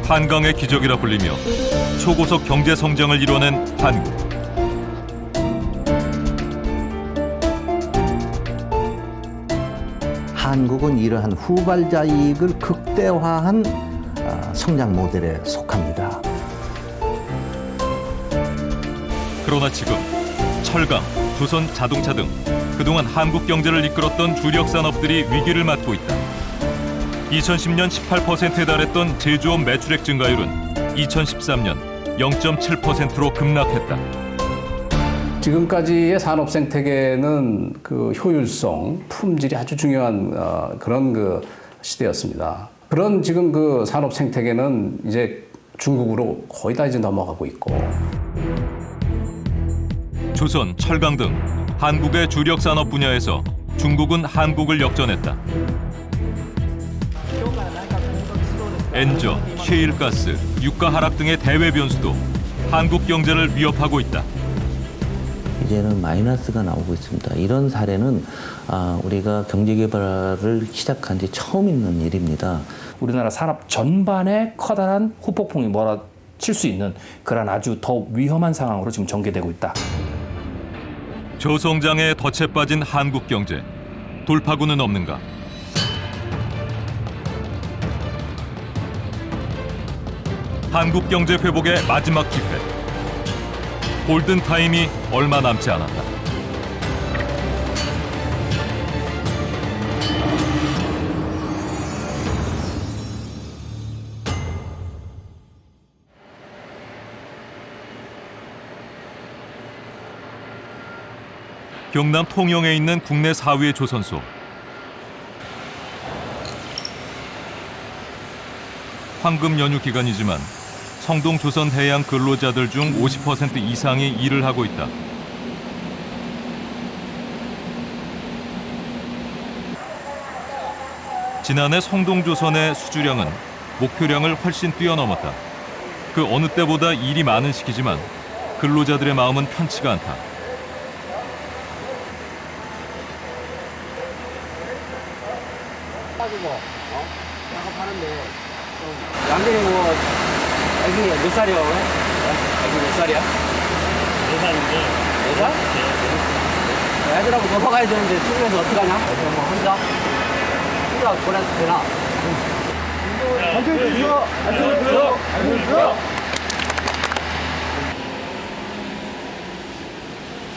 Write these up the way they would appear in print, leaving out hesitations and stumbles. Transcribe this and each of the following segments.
한강의 기적이라 불리며 초고속 경제 성장을 이뤄낸 한국. 한국은 이러한 후발자 이익을 극대화한 성장 모델에 속합니다. 그러나 지금 철강, 조선 자동차 등 그동안 한국 경제를 이끌었던 주력 산업들이 위기를 맞고 있다. 2010년 18%에 달했던 제조업 매출액 증가율은 2013년 0.7%로 급락했다. 지금까지의 산업 생태계는 그 효율성, 품질이 아주 중요한 그런 시대였습니다. 그런 지금 그 산업 생태계는 이제 중국으로 거의 다 이제 넘어가고 있고. 조선, 철강 등 한국의 주력 산업 분야에서 중국은 한국을 역전했다. 엔저, 셰일가스, 유가 하락 등의 대외 변수도 한국 경제를 위협하고 있다. 이제는 마이너스가 나오고 있습니다. 이런 사례는 우리가 경제 개발을 시작한 지 처음 있는 일입니다. 우리나라 산업 전반에 커다란 후폭풍이 몰아칠 수 있는 그런 아주 더 위험한 상황으로 지금 전개되고 있다. 저성장에 덫에 빠진 한국 경제. 돌파구는 없는가? 한국 경제 회복의 마지막 기회. 골든타임이 얼마 남지 않았다. 경남 통영에 있는 국내 4위의 조선소. 황금 연휴 기간이지만 성동 조선해양 근로자들 중 50% 이상이 일을 하고 있다. 지난해 성동조선의 수주량은 목표량을 훨씬 뛰어넘었다. 그 어느 때보다 일이 많은 시기지만 근로자들의 마음은 편치가 않다. 양들이 애기 몇 살이야? 애기 몇 살이야? 4살인데. 4살? 네. 애들하고 넘어가야 되는데 집에서 어떡하냐? 뭐 혼자 보내도 되나? 안녕하세요. 안녕하세요.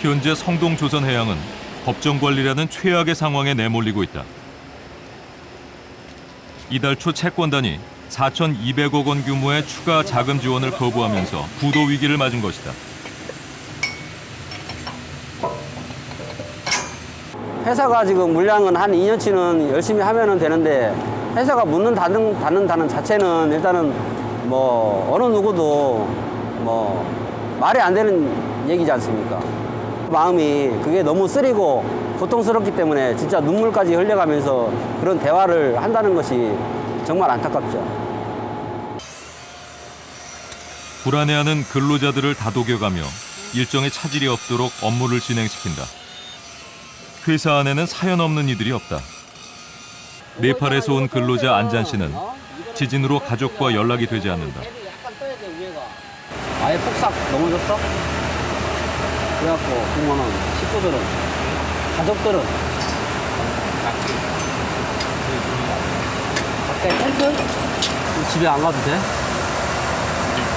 현재 성동조선해양은 법정관리라는 최악의 상황에 내몰리고 있다. 이달 초 채권단이 4,200억 원 규모의 추가 자금 지원을 거부하면서 부도 위기를 맞은 것이다. 회사가 지금 물량은 한 2년치는 열심히 하면 되는데 회사가 묻는 닫는다는 자체는 일단은 뭐 어느 누구도 뭐 말이 안 되는 얘기지 않습니까? 마음이 그게 너무 쓰리고 고통스럽기 때문에 진짜 눈물까지 흘려가면서 그런 대화를 한다는 것이 정말 안타깝죠. 불안해하는 근로자들을 다독여가며 일정에 차질이 없도록 업무를 진행시킨다. 회사 안에는 사연 없는 이들이 없다. 네팔에서 온 근로자 안잔 씨는 지진으로 가족과 연락이 되지 않는다. 아예 폭삭 넘어졌어? 그래갖고 그러면은 식구들은 가족들은 밖에 텐트? 집에 안 가도 돼?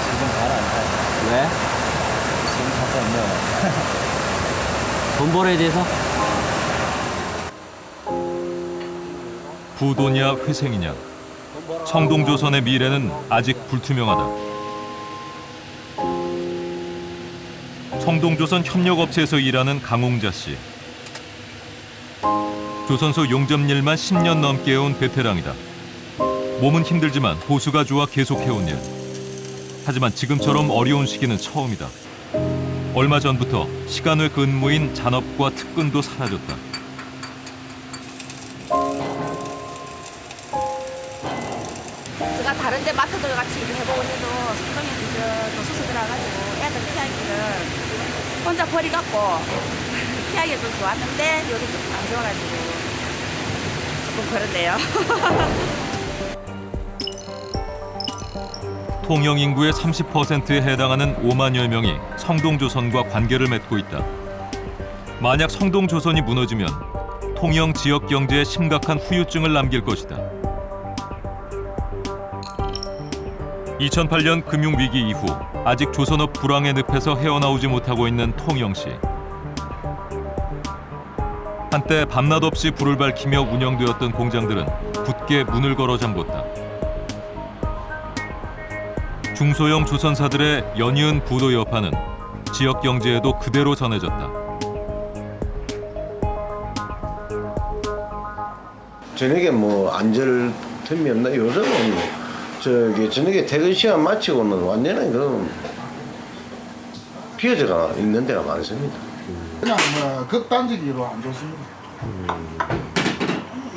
지금 잘 안 타요. 왜? 지금 자꾸 안 나와요. 돈 벌어야 돼서? 부도냐 회생이냐. 성동조선의 미래는 아직 불투명하다. 성동조선 협력업체에서 일하는 강홍자 씨. 조선소 용접일만 10년 넘게 해온 베테랑이다. 몸은 힘들지만 보수가 좋아 계속해온 일. 하지만 지금처럼 어려운 시기는 처음이다. 얼마 전부터 시간 외 근무인 잔업과 특근도 사라졌다. 제가 다른 데 마트들 같이 일해보고 해도 성동에 또 수술 들어가가지고 애들 피하기를 혼자 버리갖고 피하기가 좀 좋았는데 요즘 좀 안 좋아가지고 조금 그런데요. 통영 인구의 30%에 해당하는 5만여 명이 성동조선과 관계를 맺고 있다. 만약 성동조선이 무너지면 통영 지역 경제에 심각한 후유증을 남길 것이다. 2008년 금융위기 이후 아직 조선업 불황의 늪에서 헤어나오지 못하고 있는 통영시. 한때 밤낮 없이 불을 밝히며 운영되었던 공장들은 굳게 문을 걸어 잠궜다. 중소형 조선사들의 연이은 부도 여파는 지역 경제에도 그대로 전해졌다. 저녁에 뭐 안절 틈이 없나? 요즘은 저기 저녁에 퇴근 시간 마치고는 완전히 그런 피해자가 있는 데가 많습니다. 그냥 뭐 극단적으로 안 좋습니다.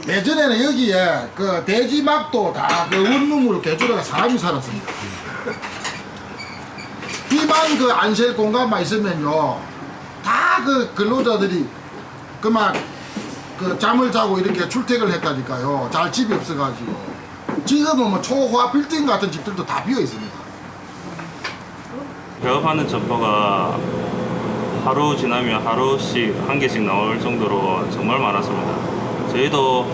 예전에는 여기에 그 대지막도 다 그 원룸으로 개조해가 사람이 살았습니다. 비만 그 안셀 공간만 있으면요, 다 그 근로자들이 그만 그 잠을 자고 이렇게 출퇴근을 했다니까요. 잘 집이 없어가지고. 지금은 뭐 초호화 빌딩 같은 집들도 다 비어 있습니다. 배업하는 점포가 하루 지나면 하루씩 한 개씩 나올 정도로 정말 많았습니다. 저희도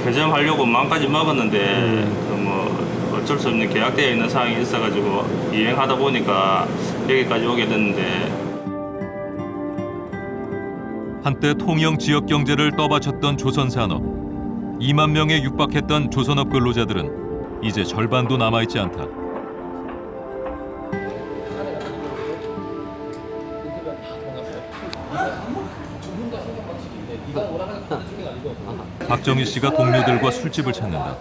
폐점하려고 마음까지 먹었는데 뭐 어쩔 수 없는 계약되어 있는 사항이 있어가지고 이행하다 보니까 여기까지 오게 됐는데. 한때 통영 지역 경제를 떠받쳤던 조선산업. 2만 명에 육박했던 조선업 근로자들은 이제 절반도 남아있지 않다. 박정희 씨가 동료들과 술집을 찾는다.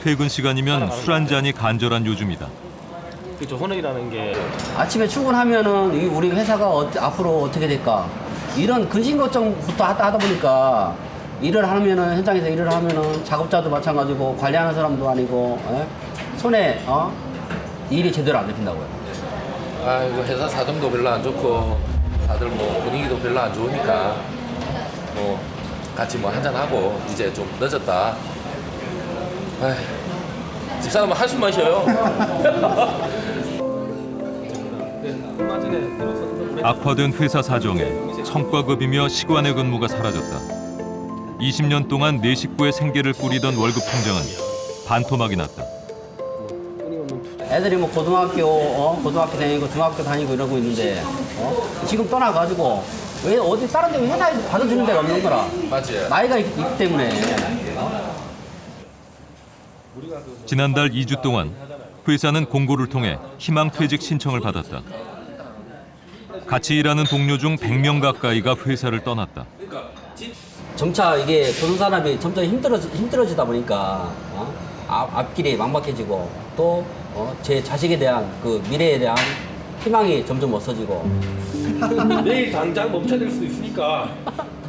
퇴근 시간이면 술 한 잔이 간절한 요즘이다. 조선업이라는 게 아침에 출근하면은 우리 회사가 앞으로 어떻게 될까? 이런 근심 걱정부터 하다 보니까 일을 하면은 현장에서 일을 하면은 작업자도 마찬가지고 관리하는 사람도 아니고 손에 일이 제대로 안 잡힌다고요. 아이고 회사 사정도 별로 안 좋고 다들 뭐 분위기도 별로 안 좋으니까 뭐 같이 뭐 한잔 하고 이제 좀 늦었다. 아이, 집사람은 한숨만 쉬어요. 악화된 회사 사정에 성과급이며 시간의 근무가 사라졌다. 20년 동안 네 식구의 생계를 꾸리던 월급 통장은 반토막이 났다. 애들이 뭐 고등학교 다니고 중학교 다니고 이러고 있는데 지금 떠나가지고 왜 어디 다른 데 회사에서 받아주는 데가 없는 거라. 맞지? 나이가 있기 때문에. 지난달 2주 동안 회사는 공고를 통해 희망퇴직 신청을 받았다. 같이 일하는 동료 중 100명 가까이가 회사를 떠났다. 점차 이게 조선산업이 점점 힘들어지다 보니까 앞길이 막막해지고 또 제 자식에 대한 그 미래에 대한 희망이 점점 없어지고. 내일 당장 멈춰야 될 수도 있으니까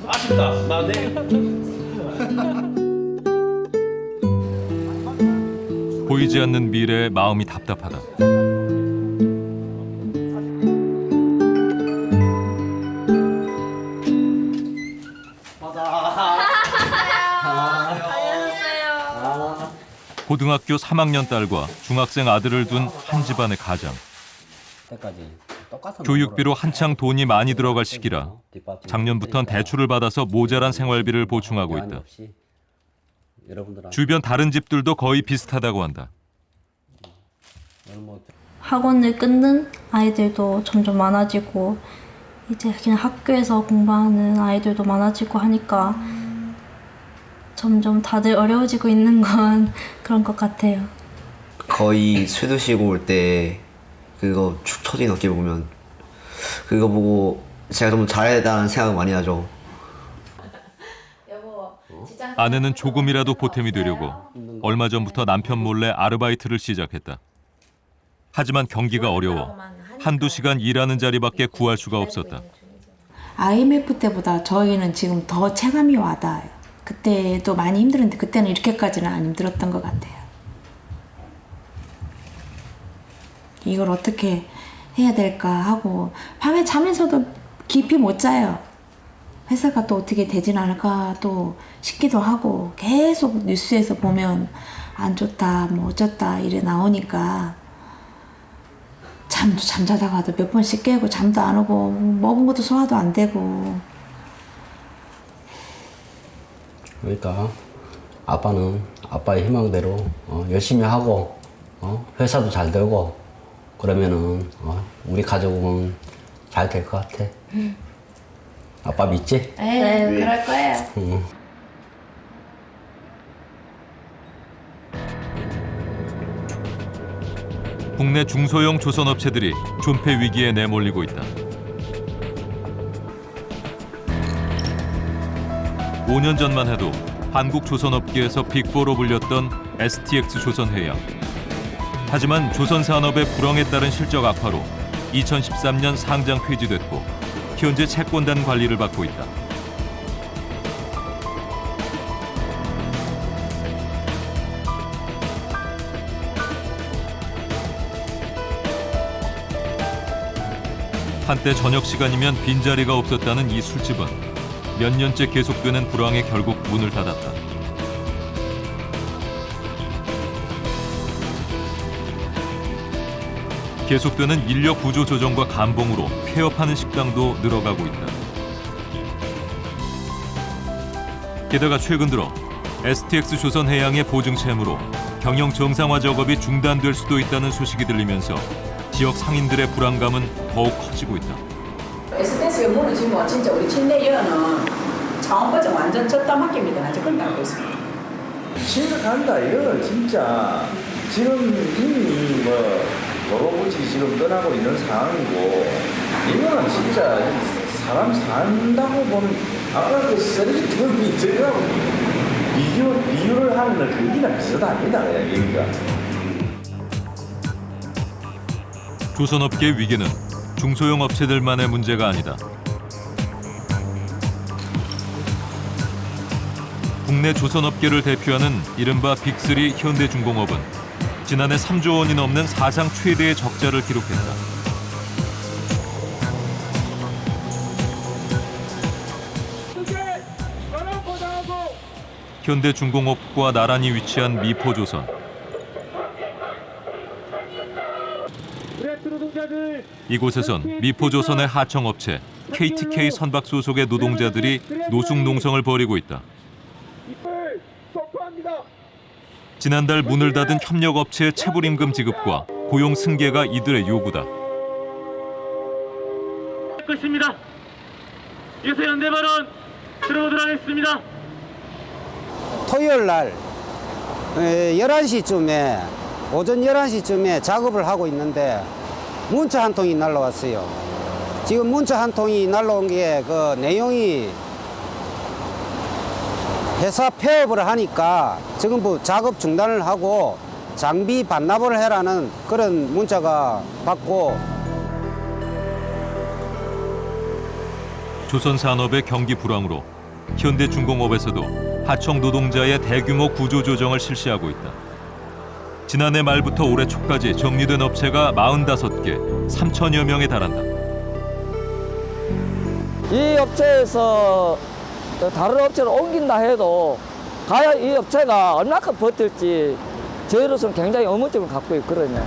아쉽다. 나 내일. 보이지 않는 미래에 마음이 답답하다. 고등학교 3학년 딸과 중학생 아들을 둔 한 집안의 가장. 교육비로 한창 돈이 많이 들어갈 시기라 작년부턴 대출을 받아서 모자란 생활비를 보충하고 있다. 주변 다른 집들도 거의 비슷하다고 한다. 학원을 끊는 아이들도 점점 많아지고 이제 그냥 학교에서 공부하는 아이들도 많아지고 하니까 점점 다들 어려워지고 있는 건 그런 것 같아요. 거의 술 드시고 올 때 그거 축 처진 어깨 보면 그거 보고 제가 좀 잘해야 된다는 생각을 많이 하죠. 아내는 조금이라도 보탬이 되려고 얼마 전부터 남편 몰래 아르바이트를 시작했다. 하지만 경기가 어려워 한두 시간 일하는 자리밖에 구할 수가 없었다. IMF 때보다 저희는 지금 더 체감이 와닿아요. 그때도 많이 힘들었는데 그때는 이렇게까지는 안 힘들었던 것 같아요. 이걸 어떻게 해야 될까 하고 밤에 자면서도 깊이 못 자요. 회사가 또 어떻게 되진 않을까 또 싶기도 하고 계속 뉴스에서 보면 안 좋다 뭐 어쩌다 이래 나오니까 잠자다가도 몇 번씩 깨고 잠도 안 오고 먹은 것도 소화도 안 되고. 그러니까 아빠는 아빠의 희망대로 열심히 하고 회사도 잘 되고 그러면은 우리 가족은 잘 될 것 같아. 아빠 믿지? 네, 그럴 거예요. 국내 중소형 조선업체들이 존폐 위기에 내몰리고 있다. 5년 전만 해도 한국 조선업계에서 빅4로 불렸던 STX 조선해양. 하지만 조선산업의 불황에 따른 실적 악화로 2013년 상장 폐지됐고 현재 채권단 관리를 받고 있다. 한때 저녁 시간이면 빈자리가 없었다는 이 술집은 몇 년째 계속되는 불황에 결국 문을 닫았다. 계속되는 인력 구조 조정과 감봉으로 폐업하는 식당도 늘어가고 있다. 게다가 최근 들어 STX 조선해양의 보증 채무로 경영 정상화 작업이 중단될 수도 있다는 소식이 들리면서 지역 상인들의 불안감은 더욱 커지고 있다. STX 무너지면 진짜 우리 칠레이어는 창원버전 완전 졌다 맡깁니다. 아직 그런 알고 있습니다. 심각한다 이거 진짜. 지금 이미 여러분이 지금 떠나고 있는 상황이고 이거는 진짜 사람 산다고 보면 아까 그 쓰레기통이 들어가고 비유를 하면 거기랑 비슷합니다 그냥 여기가. 조선업계 위기는 중소형 업체들만의 문제가 아니다. 국내 조선업계를 대표하는 이른바 빅3 현대중공업은 지난해 3조 원이 넘는 사상 최대의 적자를 기록했다. 현대중공업과 나란히 위치한 미포조선. 이곳에선 미포조선의 하청업체 KTK 선박 소속의 노동자들이 노숙농성을 벌이고 있다. 지난달 문을 닫은 협력업체의 체불임금 지급과 고용 승계가 이들의 요구다. 것입니다. 이것의 연대 발언 들어보도록 하겠습니다. 토요일 날 11시쯤에 오전 11시쯤에 작업을 하고 있는데 문자 한 통이 날라왔어요. 지금 문자 한 통이 날라온 게 그 내용이 회사 폐업을 하니까 지금 작업 중단을 하고 장비 반납을 해라는 그런 문자가 받고. 조선산업의 경기 불황으로 현대중공업에서도 하청 노동자의 대규모 구조조정을 실시하고 있다. 지난해 말부터 올해 초까지 정리된 업체가 45개, 3천여 명에 달한다. 이 업체에서 다른 업체로 옮긴다 해도 과연 이 업체가 얼마큼 버틸지 저희로서는 굉장히 의문점을 갖고 있거든요.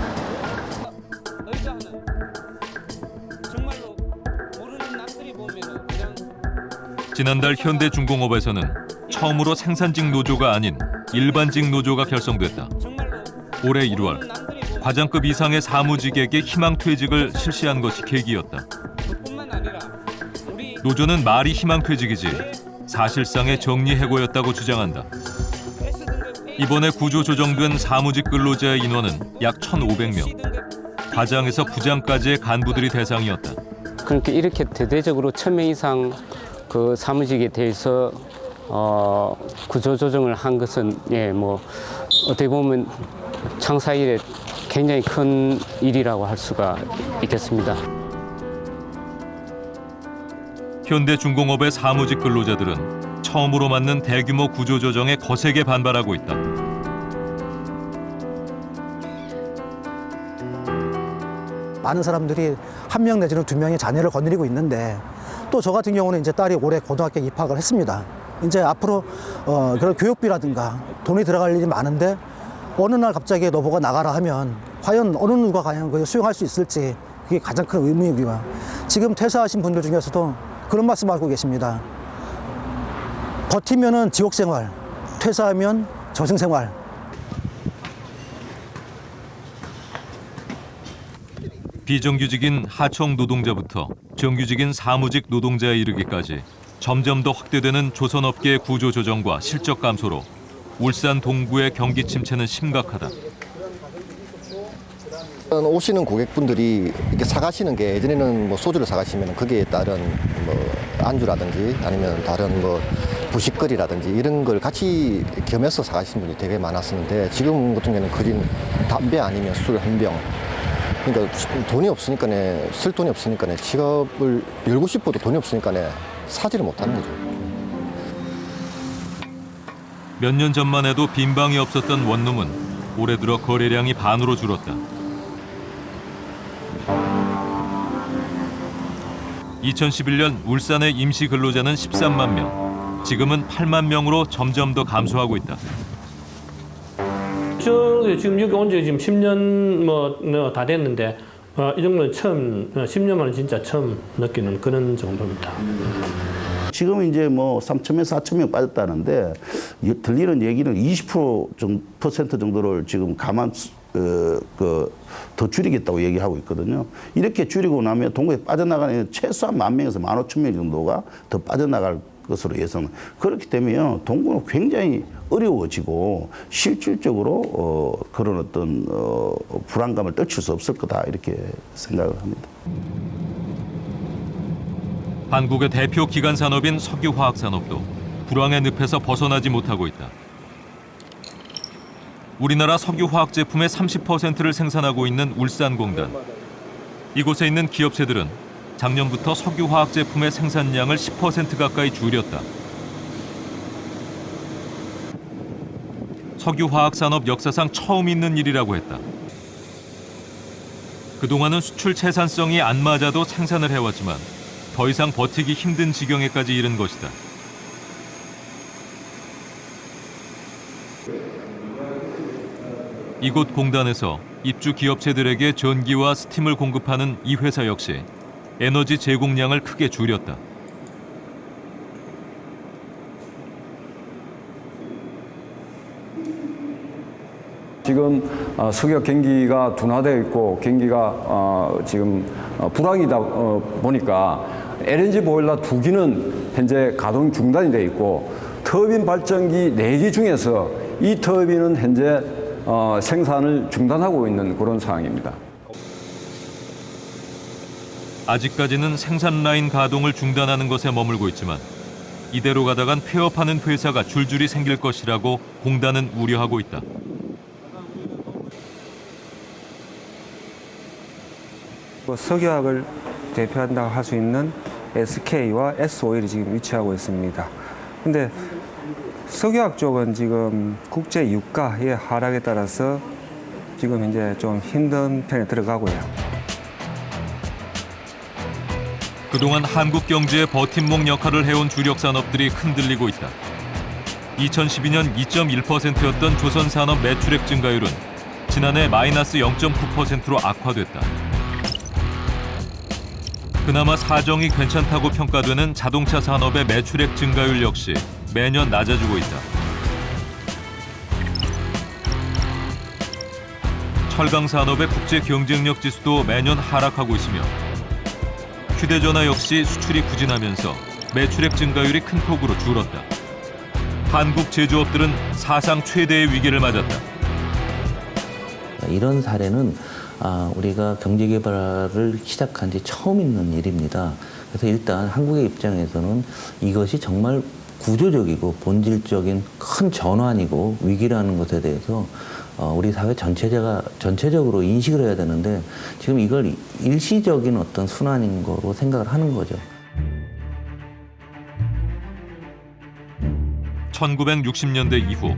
지난달 현대중공업에서는 처음으로 생산직 노조가 아닌 일반직 노조가 결성됐다. 올해 1월 과장급 이상의 사무직에게 희망퇴직을 실시한 것이 계기였다. 노조는 말이 희망퇴직이지 사실상의 정리해고였다고 주장한다. 이번에 구조조정된 사무직 근로자의 인원은 약 1,500명. 과장에서 부장까지의 간부들이 대상이었다. 그러니까 이렇게 대대적으로 1,000명 이상 그 사무직에 대해서 구조조정을 한 것은 어떻게 보면 창사 이래 굉장히 큰 일이라고 할 수가 있겠습니다. 현대중공업의 사무직 근로자들은 처음으로 맞는 대규모 구조조정에 거세게 반발하고 있다. 많은 사람들이 1명 내지는 2명의 자녀를 거느리고 있는데 또 저 같은 경우는 이제 딸이 올해 고등학교 입학을 했습니다. 이제 앞으로 그런 교육비라든가 돈이 들어갈 일이 많은데 어느 날 갑자기 너보고 나가라 하면 과연 어느 누가 과연 그걸 수용할 수 있을지 그게 가장 큰 의문이고요. 지금 퇴사하신 분들 중에서도 그런 말씀하고 계십니다. 버티면은 지옥 생활, 퇴사하면 저승 생활. 비정규직인 하청 노동자부터 정규직인 사무직 노동자에 이르기까지 점점 더 확대되는 조선업계의 구조 조정과 실적 감소로 울산 동구의 경기 침체는 심각하다. 오시는 고객분들이 이렇게 사가시는 게 예전에는 뭐 소주를 사가시면 거기에 따른 뭐 안주라든지 아니면 다른 뭐 부식거리라든지 이런 걸 같이 겸해서 사가시는 분이 되게 많았었는데 지금 같은 경우는 그린 담배 아니면 술 한 병. 그러니까 돈이 없으니까 쓸 돈이 없으니까 지갑을 열고 싶어도 돈이 없으니까 사지를 못하는 거죠. 몇 년 전만 해도 빈방이 없었던 원룸은 올해 들어 거래량이 반으로 줄었다. 2011년 울산의 임시 근로자는 13만 명, 지금은 8만 명으로 점점 더 감소하고 있다. 지금 여기 온 지 지금 10년 다 됐는데 이 정도는 처음 10년 만에 진짜 처음 느끼는 그런 정도입니다. 지금 이제 뭐 3,000명, 4,000명 빠졌다는데 들리는 얘기는 20% 정도를 지금 더 줄이겠다고 얘기하고 있거든요. 이렇게 줄이고 나면 동구에 빠져나가는 최소한 10,000명에서 15,000명 정도가 더 빠져나갈 것으로 예상. 그렇기 때문에 동구는 굉장히 어려워지고 실질적으로 그런 어떤 불안감을 떨칠 수 없을 거다 이렇게 생각을 합니다. 한국의 대표 기간 산업인 석유화학 산업도 불황의 늪에서 벗어나지 못하고 있다. 우리나라 석유화학 제품의 30%를 생산하고 있는 울산공단. 이곳에 있는 기업체들은 작년부터 석유화학 제품의 생산량을 10% 가까이 줄였다. 석유화학 산업 역사상 처음 있는 일이라고 했다. 그동안은 수출 채산성이 안 맞아도 생산을 해왔지만 더 이상 버티기 힘든 지경에까지 이른 것이다. 이곳 공단에서 입주 기업체들에게 전기와 스팀을 공급하는 이 회사 역시 에너지 제공량을 크게 줄였다. 지금 석유 경기가 둔화되어 있고 경기가 지금 불황이다 보니까 LNG 보일러 2기는 현재 가동 중단이 되어 있고 터빈 발전기 4기 중에서 이 터빈은 현재 생산을 중단하고 있는 그런 상황입니다. 아직까지는 생산 라인 가동을 중단하는 것에 머물고 있지만 이대로 가다간 폐업하는 회사가 줄줄이 생길 것이라고 공단은 우려하고 있다. 석유화학을 대표한다고 할 수 있는 SK와 S-오일이 지금 위치하고 있습니다. 근데 석유화학 쪽은 지금 국제 유가의 하락에 따라서 지금 현재 좀 힘든 편에 들어가고요. 그동안 한국 경제의 버팀목 역할을 해온 주력 산업들이 흔들리고 있다. 2012년 2.1%였던 조선산업 매출액 증가율은 지난해 마이너스 0.9%로 악화됐다. 그나마 사정이 괜찮다고 평가되는 자동차 산업의 매출액 증가율 역시 매년 낮아지고 있다. 철강 산업의 국제 경쟁력 지수도 매년 하락하고 있으며 휴대전화 역시 수출이 부진하면서 매출액 증가율이 큰 폭으로 줄었다. 한국 제조업들은 사상 최대의 위기를 맞았다. 이런 사례는 우리가 경제개발을 시작한 지 처음 있는 일입니다. 그래서 일단 한국의 입장에서는 이것이 정말 구조적이고 본질적인 큰 전환이고 위기라는 것에 대해서 우리 사회 전체적으로 인식을 해야 되는데 지금 이걸 일시적인 어떤 순환인 거로 생각을 하는 거죠. 1960년대 이후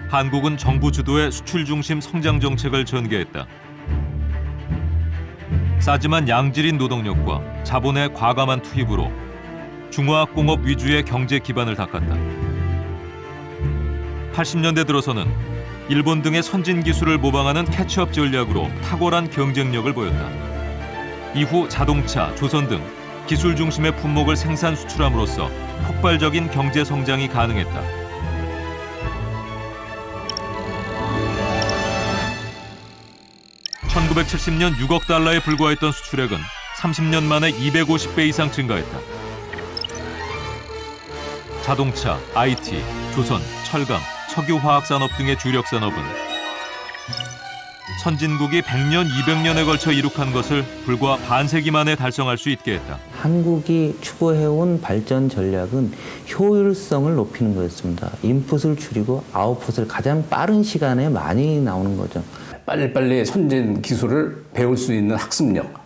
한국은 정부 주도의 수출 중심 성장 정책을 전개했다. 싸지만 양질인 노동력과 자본의 과감한 투입으로 중화학공업 위주의 경제 기반을 닦았다. 80년대 들어서는 일본 등의 선진 기술을 모방하는 캐치업 전략으로 탁월한 경쟁력을 보였다. 이후 자동차, 조선 등 기술 중심의 품목을 생산 수출함으로써 폭발적인 경제 성장이 가능했다. (1970년) 6억 달러에 불과했던 수출액은 30년 만에 250배 이상 증가했다. 자동차, IT, 조선, 철강, 석유화학산업 등의 주력 산업은 선진국이 100년, 200년에 걸쳐 이룩한 것을 불과 반세기 만에 달성할 수 있게 했다. 한국이 추구해온 발전 전략은 효율성을 높이는 거였습니다. 인풋을 줄이고 아웃풋을 가장 빠른 시간에 많이 나오는 거죠. 빨리빨리 선진 기술을 배울 수 있는 학습력.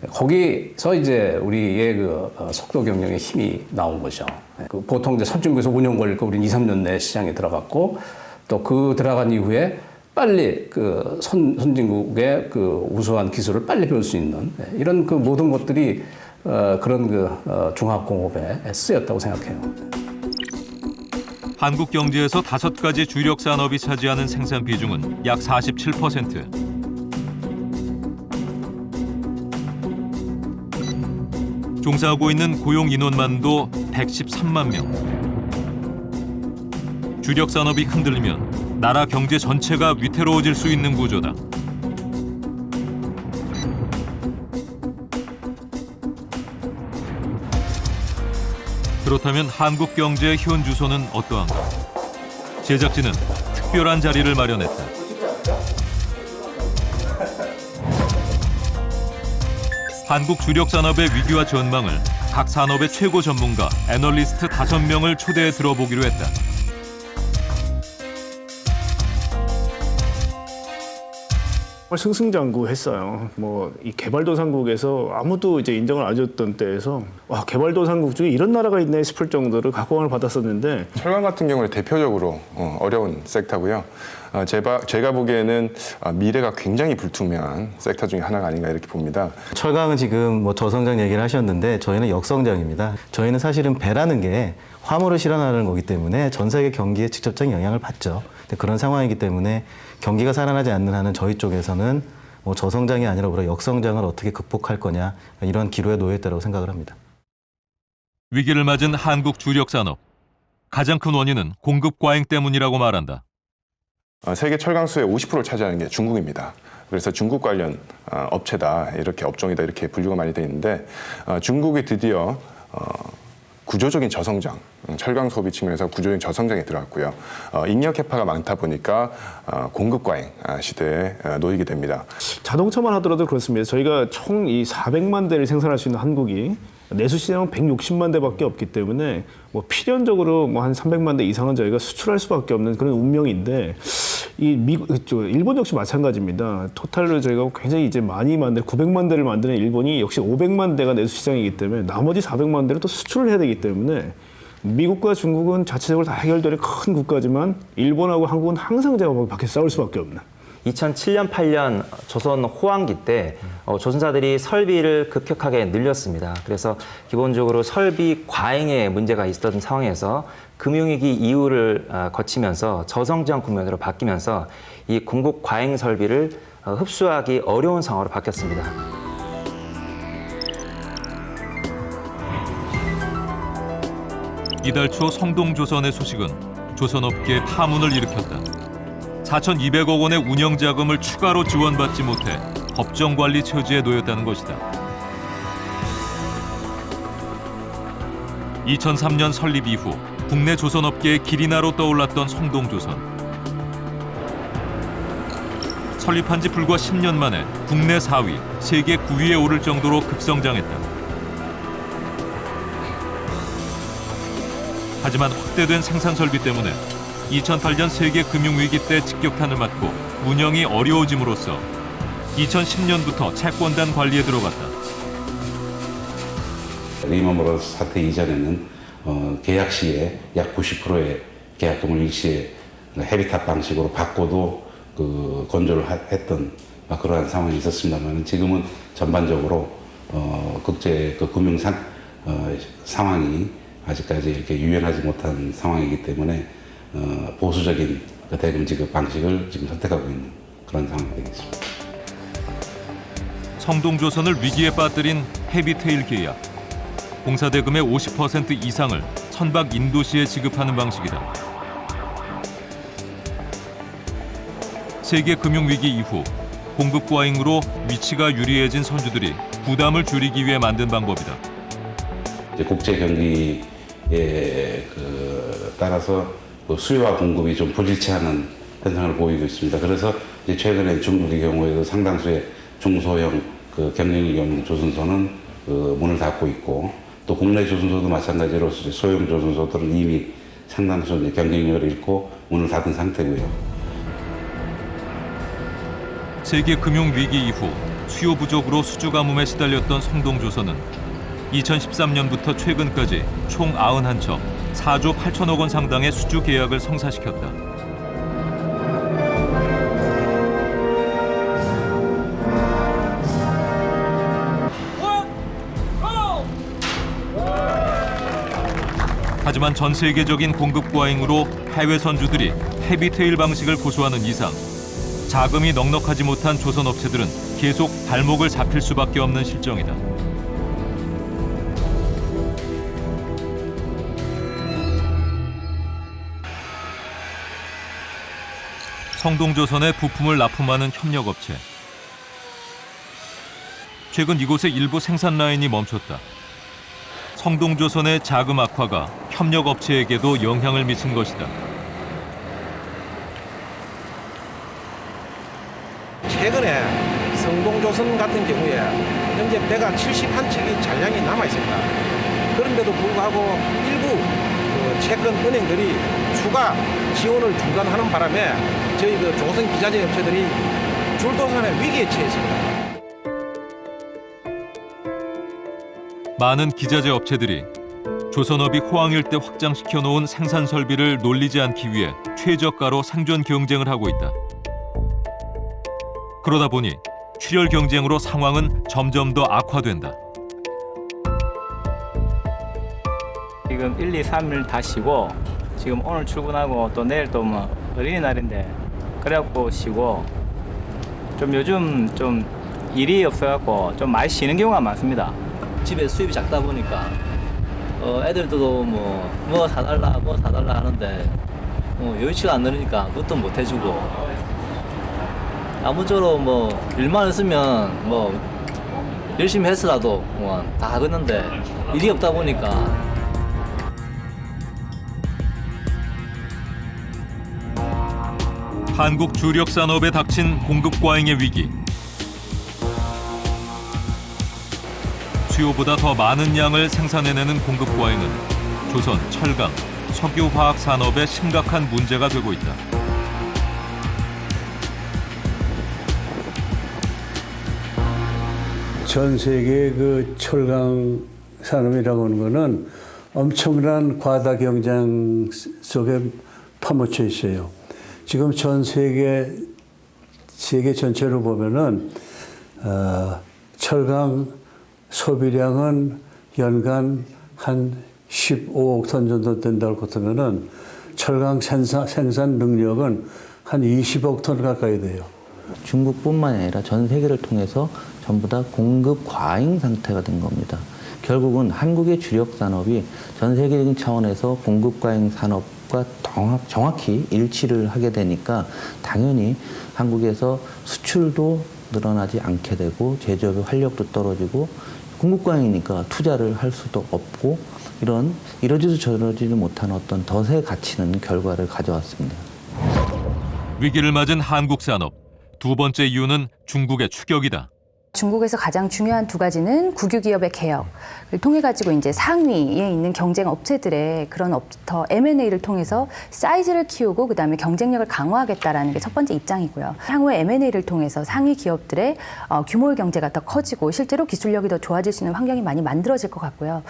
거기서 이제 우리의 그 속도 경영의 힘이 나온 거죠. 그 보통 이제 선진국에서 5년 걸릴 거 우리는 2, 3년 내에 시장에 들어갔고 또 그 들어간 이후에 빨리 그 선진국의 그 우수한 기술을 빨리 배울 수 있는 이런 그 모든 것들이 그런 그 중화학공업에 쓰였다고 생각해요. 한국 경제에서 5가지 주력 산업이 차지하는 생산 비중은 약 47%. 종사하고 있는 고용 인원만도 113만 명. 주력 산업이 흔들리면 나라 경제 전체가 위태로워질 수 있는 구조다. 그렇다면 한국 경제의 현주소는 어떠한가? 제작진은 특별한 자리를 마련했다. 한국 주력 산업의 위기와 전망을 각 산업의 최고 전문가, 애널리스트 5명을 초대해 들어보기로 했다. 승승장구했어요. 뭐 이 개발도상국에서 아무도 이제 인정을 안 해줬던 때에서 와, 개발도상국 중에 이런 나라가 있네 싶을 정도로 각광을 받았었는데, 철강 같은 경우는 대표적으로 어려운 섹터고요. 제가 보기에는 미래가 굉장히 불투명한 섹터 중에 하나가 아닌가 이렇게 봅니다. 철강은 지금 뭐 저성장 얘기를 하셨는데 저희는 역성장입니다. 저희는 사실은 배라는 게 화물을 실어나가는 거기 때문에 전 세계 경기에 직접적인 영향을 받죠. 근데 그런 상황이기 때문에 경기가 살아나지 않는 한은 저희 쪽에서는 뭐 저성장이 아니라 오히려 역성장을 어떻게 극복할 거냐, 이런 기로에 놓여 있다고 생각을 합니다. 위기를 맞은 한국 주력 산업. 가장 큰 원인은 공급 과잉 때문이라고 말한다. 세계 철강 수의 50%를 차지하는 게 중국입니다. 그래서 중국 관련 업체다, 이렇게 업종이다, 이렇게 분류가 많이 돼 있는데 중국이 드디어 구조적인 저성장, 철강 소비 측면에서 구조적인 저성장에 들어갔고요. 잉여 캐파가 많다 보니까 공급 과잉 시대에 놓이게 됩니다. 자동차만 하더라도 그렇습니다. 저희가 총 이 400만 대를 생산할 수 있는 한국이 내수 시장은 160만 대밖에 없기 때문에 뭐 필연적으로 뭐 한 300만 대 이상은 저희가 수출할 수밖에 없는 그런 운명인데, 이 일본 역시 마찬가지입니다. 토탈로 저희가 굉장히 이제 많이 만든 900만 대를 만드는 일본이 역시 500만 대가 내수 시장이기 때문에 나머지 400만 대를 또 수출을 해야 되기 때문에 미국과 중국은 자체적으로 다 해결되는 큰 국가지만 일본하고 한국은 항상 제가 밖에서 싸울 수밖에 없는. 2007년, 8년 조선 호황기 때 조선사들이 설비를 급격하게 늘렸습니다. 그래서 기본적으로 설비 과잉에 문제가 있었던 상황에서 금융위기 이후를 거치면서 저성장 국면으로 바뀌면서 이 공급 과잉 설비를 흡수하기 어려운 상황으로 바뀌었습니다. 이달 초 성동조선의 소식은 조선업계의 파문을 일으켰다. 4,200억 원의 운영 자금을 추가로 지원받지 못해 법정 관리 처지에 놓였다는 것이다. 2003년 설립 이후 국내 조선업계의 기리나로 떠올랐던 성동조선. 설립한 지 불과 10년 만에 국내 4위, 세계 9위에 오를 정도로 급성장했다. 하지만 확대된 생산 설비 때문에 2008년 세계 금융위기 때 직격탄을 맞고 운영이 어려워짐으로써 2010년부터 채권단 관리에 들어갔다. 리먼브러스 사태 이전에는 계약 시에 약 90%의 계약금을 일시에 헤비탑 방식으로 바꿔도 건조를 했던 그러한 상황이 있었습니다만, 지금은 전반적으로 국제 금융 상황이 아직까지 이렇게 유연하지 못한 상황이기 때문에 보수적인 대금 지급 방식을 지금 선택하고 있는 그런 상황이 되겠습니다. 성동조선을 위기에 빠뜨린 헤비테일 계약. 공사대금의 50% 이상을 선박 인도시에 지급하는 방식이다. 세계 금융위기 이후 공급 과잉으로 위치가 유리해진 선주들이 부담을 줄이기 위해 만든 방법이다. 이제 국제 경기에 따라서 수요와 공급이 좀 불일치하는 현상을 보이고 있습니다. 그래서 이제 최근에 중국의 경우에도 상당수의 중소형 경쟁력 조선소는 문을 닫고 있고, 또 국내 조선소도 마찬가지로 소형 조선소들은 이미 상당수 이제 경쟁력을 잃고 문을 닫은 상태고요. 세계 금융위기 이후 수요 부족으로 수주 가뭄에 시달렸던 성동조선은 2013년부터 최근까지 총 91척 4조 8천억 원 상당의 수주 계약을 성사시켰다. 하지만 전 세계적인 공급 과잉으로 해외 선주들이 헤비테일 방식을 고수하는 이상 자금이 넉넉하지 못한 조선 업체들은 계속 발목을 잡힐 수밖에 없는 실정이다. 성동조선에 부품을 납품하는 협력업체. 최근 이곳의 일부 생산 라인이 멈췄다. 성동조선의 자금 악화가 협력업체에게도 영향을 미친 것이다. 최근에 성동조선 같은 경우에 현재 배가 71척이 잔량이 남아 있습니다. 그런데도 불구하고 일부 채권 은행들이 추가 지원을 중단하는 바람에 저희 조선 기자재 업체들이 줄도산의 위기에 처했습니다. 많은 기자재 업체들이 조선업이 호황일 때 확장시켜 놓은 생산 설비를 놀리지 않기 위해 최저가로 생존 경쟁을 하고 있다. 그러다 보니 출혈 경쟁으로 상황은 점점 더 악화된다. 지금 1, 2, 3일 다 쉬고 지금 오늘 출근하고 또 내일 또 뭐 어린이날인데 그래갖고 쉬고 좀 요즘 좀 일이 없어갖고 좀 많이 쉬는 경우가 많습니다. 집에 수입이 작다 보니까 애들도 뭐 사달라 하는데 여유치가 안 느니까 그것도 못 해주고 아무쪼록 일만 있으면 열심히 했으라도 다 하겠는데 일이 없다 보니까 한국 주력 산업에 닥친 공급 과잉의 위기. 수요보다 더 많은 양을 생산해내는 공급 과잉은 조선, 철강, 석유화학 산업에 심각한 문제가 되고 있다. 전 세계 철강 산업이라고 하는 거는 엄청난 과다 경쟁 속에 파묻혀 있어요. 지금 전 세계 전체로 보면은 철강 소비량은 연간 한 15억 톤 정도 된다고 그러면은 철강 생산 능력은 한 20억 톤 가까이 돼요. 중국뿐만 아니라 전 세계를 통해서 전부 다 공급 과잉 상태가 된 겁니다. 결국은 한국의 주력 산업이 전 세계적인 차원에서 공급 과잉 산업과 정확히 일치를 하게 되니까 당연히 한국에서 수출도 늘어나지 않게 되고 제조업의 활력도 떨어지고 공급 과잉이니까 투자를 할 수도 없고 이런 이러지도 저러지도 못한 어떤 덫에 갇히는 결과를 가져왔습니다. 위기를 맞은 한국 산업. 두 번째 이유는 중국의 추격이다. 중국에서 가장 중요한 두 가지는 국유기업의 개혁을 통해 가지고 이제 상위에 있는 경쟁 업체들의 그런 더 M&A를 통해서 사이즈를 키우고 그다음에 경쟁력을 강화하겠다라는 게 첫 번째 입장이고요. 향후에 M&A를 통해서 상위 기업들의 규모의 경제가 더 커지고 실제로 기술력이 더 좋아질 수 있는 환경이 많이 만들어질 것 같고요.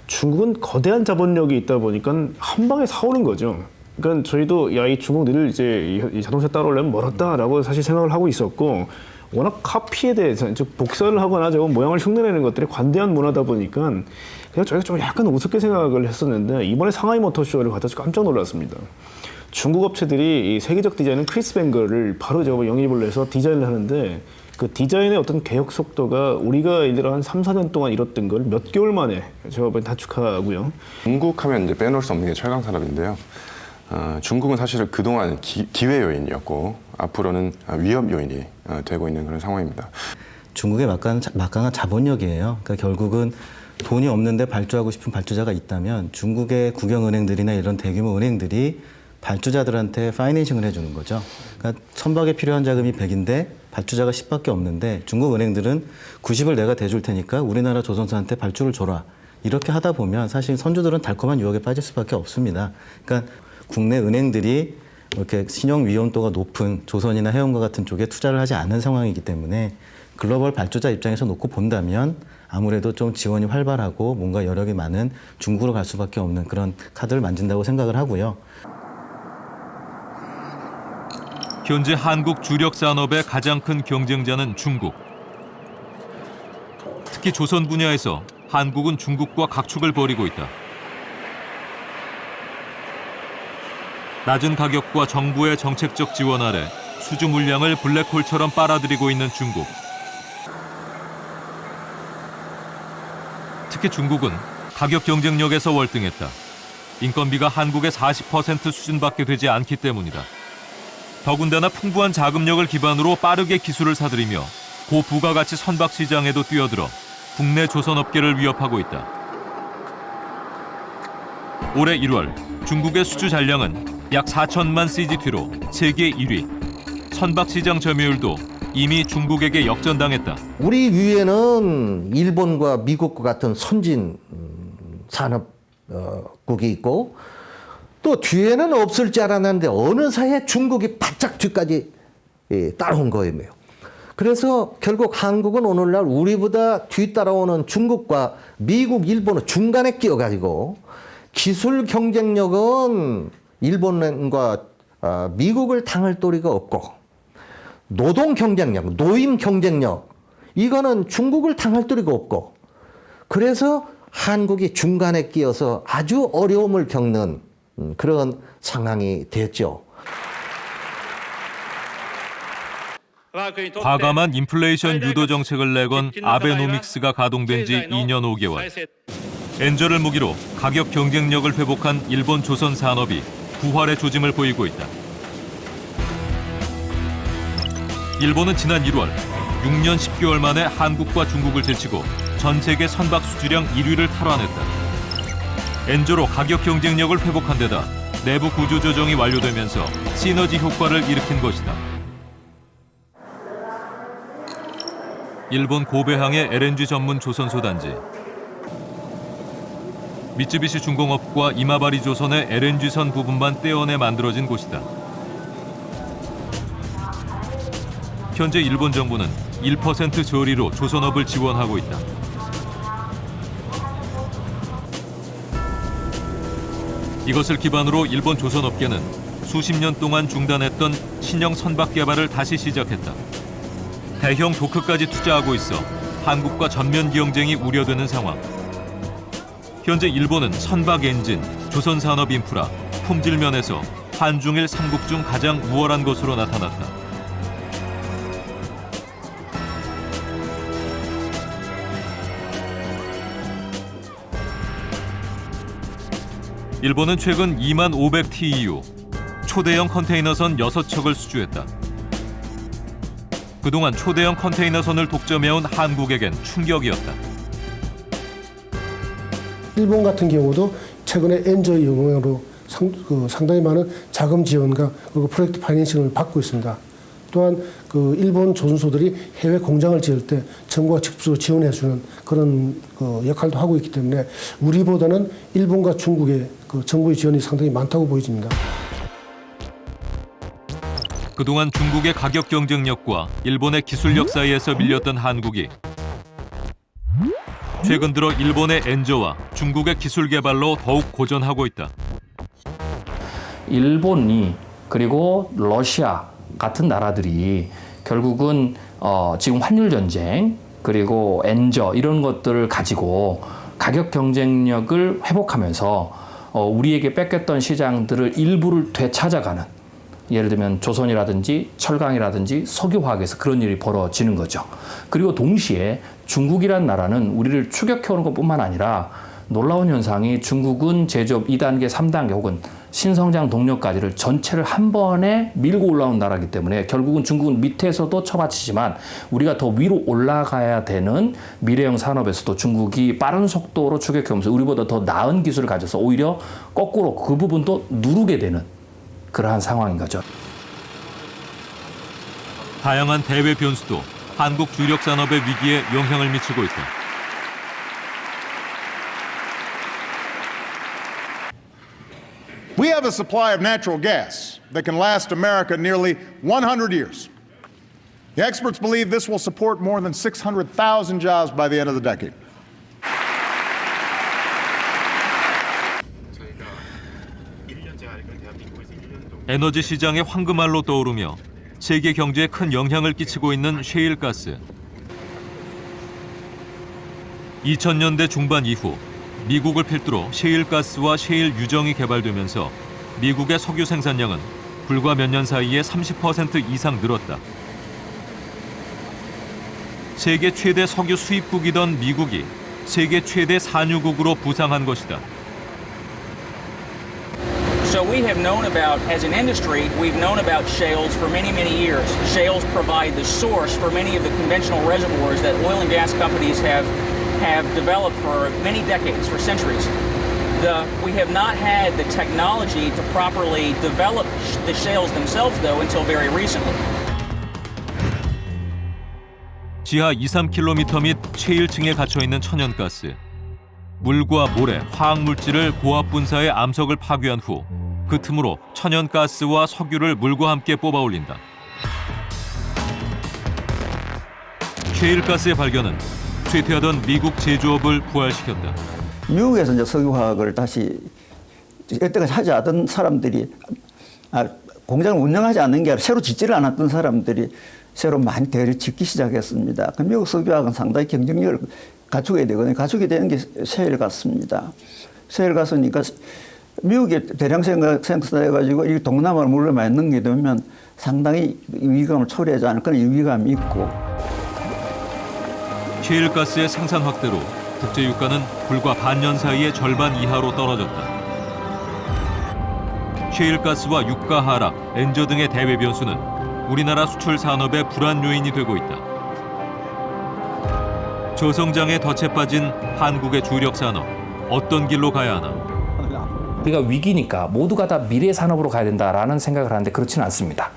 중국은 거대한 자본력이 있다 보니까 한 방에 사오는 거죠. 그러니까 저희도 이 중국 늘 이제 이 자동차 따라오려면 멀었다라고 사실 생각을 하고 있었고 워낙 카피에 대해서 즉 복사를 하거나 저거 모양을 흉내내는 것들이 관대한 문화다 보니까 그냥 저희가 좀 약간 우습게 생각을 했었는데 이번에 상하이 모터쇼를 가서 깜짝 놀랐습니다. 중국 업체들이 이 세계적 디자인은 크리스 뱅거를 바로 저거 영입을 해서 디자인을 하는데 그 디자인의 어떤 개혁 속도가 우리가 예를 들어 한 3, 4년 동안 이뤘던 걸 몇 개월 만에 제가 단축하고요. 중국하면 이제 빼놓을 수 없는 게 철강 산업인데요. 중국은 사실 그동안 기회 요인이었고 앞으로는 위협 요인이 되고 있는 그런 상황입니다. 중국의 막강한 자본력이에요. 그러니까 결국은 돈이 없는데 발주하고 싶은 발주자가 있다면 중국의 국영은행들이나 이런 대규모 은행들이 발주자들한테 파이낸싱을 해주는 거죠. 그러니까 1000박에 필요한 자금이 100인데 발주자가 10밖에 없는데 중국 은행들은 90을 내가 대줄 테니까 우리나라 조선사한테 발주를 줘라. 이렇게 하다 보면 사실 선주들은 달콤한 유혹에 빠질 수밖에 없습니다. 그러니까 국내 은행들이 이렇게 신용 위험도가 높은 조선이나 해운과 같은 쪽에 투자를 하지 않은 상황이기 때문에 글로벌 발주자 입장에서 놓고 본다면 아무래도 좀 지원이 활발하고 뭔가 여력이 많은 중국으로 갈 수밖에 없는 그런 카드를 만진다고 생각을 하고요. 현재 한국 주력 산업의 가장 큰 경쟁자는 중국. 특히 조선 분야에서 한국은 중국과 각축을 벌이고 있다. 낮은 가격과 정부의 정책적 지원 아래 수주 물량을 블랙홀처럼 빨아들이고 있는 중국. 특히 중국은 가격 경쟁력에서 월등했다. 인건비가 한국의 40% 수준밖에 되지 않기 때문이다. 더군다나 풍부한 자금력을 기반으로 빠르게 기술을 사들이며 고부가가치 선박 시장에도 뛰어들어 국내 조선업계를 위협하고 있다. 올해 1월 중국의 수주 잔량은 약 4천만 CGT로 세계 1위. 선박 시장 점유율도 이미 중국에게 역전당했다. 우리 위에는 일본과 미국과 같은 선진 산업국이 있고 또 뒤에는 없을 줄 알았는데 어느새 중국이 바짝 뒤까지 따라온 거예요. 그래서 결국 한국은 오늘날 우리보다 뒤따라오는 중국과 미국, 일본을 중간에 끼워가지고 기술 경쟁력은 일본과 미국을 당할 도리가 없고 노동 경쟁력, 노임 경쟁력 이거는 중국을 당할 도리가 없고 그래서 한국이 중간에 끼어서 아주 어려움을 겪는 그런 상황이 됐죠. 과감한 인플레이션 유도 정책을 내건 아베노믹스가 가동된 지 2년 5개월. 엔저를 무기로 가격 경쟁력을 회복한 일본 조선 산업이 부활의 조짐을 보이고 있다. 일본은 지난 1월 6년 10개월 만에 한국과 중국을 제치고 전 세계 선박 수주량 1위를 탈환했다. 엔저로 가격 경쟁력을 회복한 데다 내부 구조 조정이 완료되면서 시너지 효과를 일으킨 것이다. 일본 고베항의 LNG 전문 조선소 단지. 미쯔비시 중공업과 이마바리 조선의 LNG선 부분만 떼어내 만들어진 곳이다. 현재 일본 정부는 1% 저리로 조선업을 지원하고 있다. 이것을 기반으로 일본 조선업계는 수십 년 동안 중단했던 신형 선박 개발을 다시 시작했다. 대형 도크까지 투자하고 있어 한국과 전면 경쟁이 우려되는 상황. 현재 일본은 선박 엔진, 조선 산업 인프라, 품질 면에서 한중일 3국 중 가장 우월한 것으로 나타났다. 일본은 최근 2만 500 TEU, 초대형 컨테이너선 6척을 수주했다. 그동안 초대형 컨테이너선을 독점해온 한국에겐 충격이었다. 일본 같은 경우도 최근에 엔저의 영향으로 상당히 많은 자금 지원과 그리고 프로젝트 파이낸싱을 받고 있습니다. 또한 그 일본 조선소들이 해외 공장을 지을 때 정부가 직접적으로 지원해주는 그런 역할도 하고 있기 때문에 우리보다는 일본과 중국의 그 정부의 지원이 상당히 많다고 보여집니다. 그동안 중국의 가격 경쟁력과 일본의 기술력 사이에서 밀렸던 한국이 최근 들어 일본의 엔저와 중국의 기술 개발로 더욱 고전하고 있다. 일본이 그리고 러시아 같은 나라들이 결국은 지금 환율 전쟁 그리고 엔저 이런 것들을 가지고 가격 경쟁력을 회복하면서 우리에게 뺏겼던 시장들을 일부를 되찾아가는, 예를 들면 조선이라든지 철강이라든지 석유화학에서 그런 일이 벌어지는 거죠. 그리고 동시에 중국이란 나라는 우리를 추격해오는 것뿐만 아니라 놀라운 현상이 중국은 제조업 2단계, 3단계 혹은 신성장 동력까지를 전체를 한 번에 밀고 올라온 나라이기 때문에 결국은 중국은 밑에서도 처받치지만 우리가 더 위로 올라가야 되는 미래형 산업에서도 중국이 빠른 속도로 추격해오면서 우리보다 더 나은 기술을 가져서 오히려 거꾸로 그 부분도 누르게 되는 그러한 상황인 거죠. 다양한 대외 변수도 한국 주력 산업의 위기에 영향을 미치고 있다. We have a supply of natural gas that can last America nearly 100 years. The experts believe this will support more than 600,000 jobs by the end of the decade. 에너지 시장의 황금알로 떠오르며 세계 경제에 큰 영향을 끼치고 있는 셰일가스. 2000년대 중반 이후 미국을 필두로 셰일가스와 셰일 유정이 개발되면서 미국의 석유 생산량은 불과 몇 년 사이에 30% 이상 늘었다. 세계 최대 석유 수입국이던 미국이 세계 최대 산유국으로 부상한 것이다. So we have known about, as an industry, we've known about shales for many, many years. Shales provide the source for many of the conventional reservoirs that oil and gas companies have developed for many decades, for centuries. We have not had the technology to properly develop the shales themselves, though, until very recently. 지하 2-3km 및 셰일층에 갇혀있는 천연가스. 물과 모래, 화학물질을 고압 분사해 암석을 파괴한 후 그 틈으로 천연가스와 석유를 물과 함께 뽑아올린다. 셰일가스의 발견은 쇠퇴하던 미국 제조업을 부활시켰다. 미국에서 이제 석유화학을 다시 여태까지 하지 않던 사람들이 공장을 운영하지 않는 게 아니라 새로 짓지를 않았던 사람들이 새로 많이 대를 짓기 시작했습니다. 미국 석유화학은 상당히 경쟁력을 갖추게 되거든요. 갖추게 되는 게 셰일가스입니다. 셰일가스니까 미국에 대량 생산해가지고 이 동남아를 물로 많이 넘게 되면 상당히 위기감을 초래하지 않을 그런 위기감이 있고. 셰일가스의 생산 확대로 국제 유가는 불과 반년 사이에 절반 이하로 떨어졌다. 셰일가스와 유가 하락, 엔저 등의 대외 변수는 우리나라 수출 산업의 불안 요인이 되고 있다. 저성장에 덫에 빠진 한국의 주력 산업, 어떤 길로 가야 하나? 우리가 위기니까 모두가 다 미래 산업으로 가야 된다라는 생각을 하는데 그렇지는 않습니다.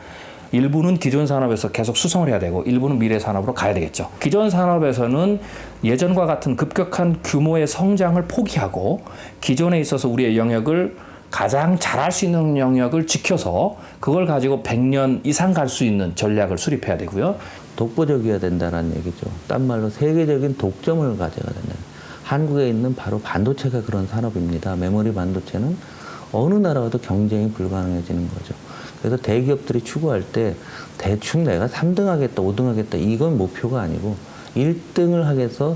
일부는 기존 산업에서 계속 수성을 해야 되고 일부는 미래 산업으로 가야 되겠죠. 기존 산업에서는 예전과 같은 급격한 규모의 성장을 포기하고 기존에 있어서 우리의 영역을 가장 잘할 수 있는 영역을 지켜서 그걸 가지고 100년 이상 갈 수 있는 전략을 수립해야 되고요. 독보적이어야 된다는 얘기죠. 딴 말로 세계적인 독점을 가져야 된다. 한국에 있는 바로 반도체가 그런 산업입니다. 메모리 반도체는 어느 나라와도 경쟁이 불가능해지는 거죠. 그래서 대기업들이 추구할 때 대충 내가 3등 하겠다, 5등 하겠다 이건 목표가 아니고 1등을 하겠어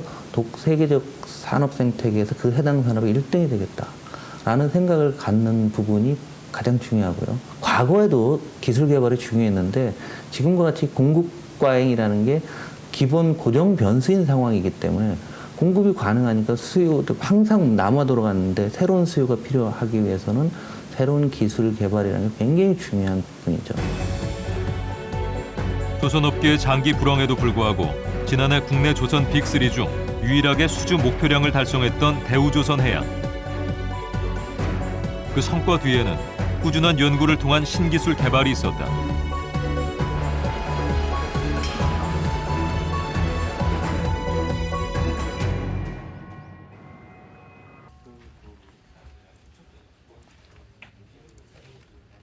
세계적 산업 생태계에서 그 해당 산업이 1등이 되겠다라는 생각을 갖는 부분이 가장 중요하고요. 과거에도 기술 개발이 중요했는데 지금과 같이 공급 과잉이라는 게 기본 고정 변수인 상황이기 때문에 공급이 가능하니까 수요도 항상 남아 돌아갔는데 새로운 수요가 필요하기 위해서는 새로운 기술 개발이라는 게 굉장히 중요한 부분이죠. 조선업계의 장기 불황에도 불구하고 지난해 국내 조선 빅3 중 유일하게 수주 목표량을 달성했던 대우조선해양. 그 성과 뒤에는 꾸준한 연구를 통한 신기술 개발이 있었다.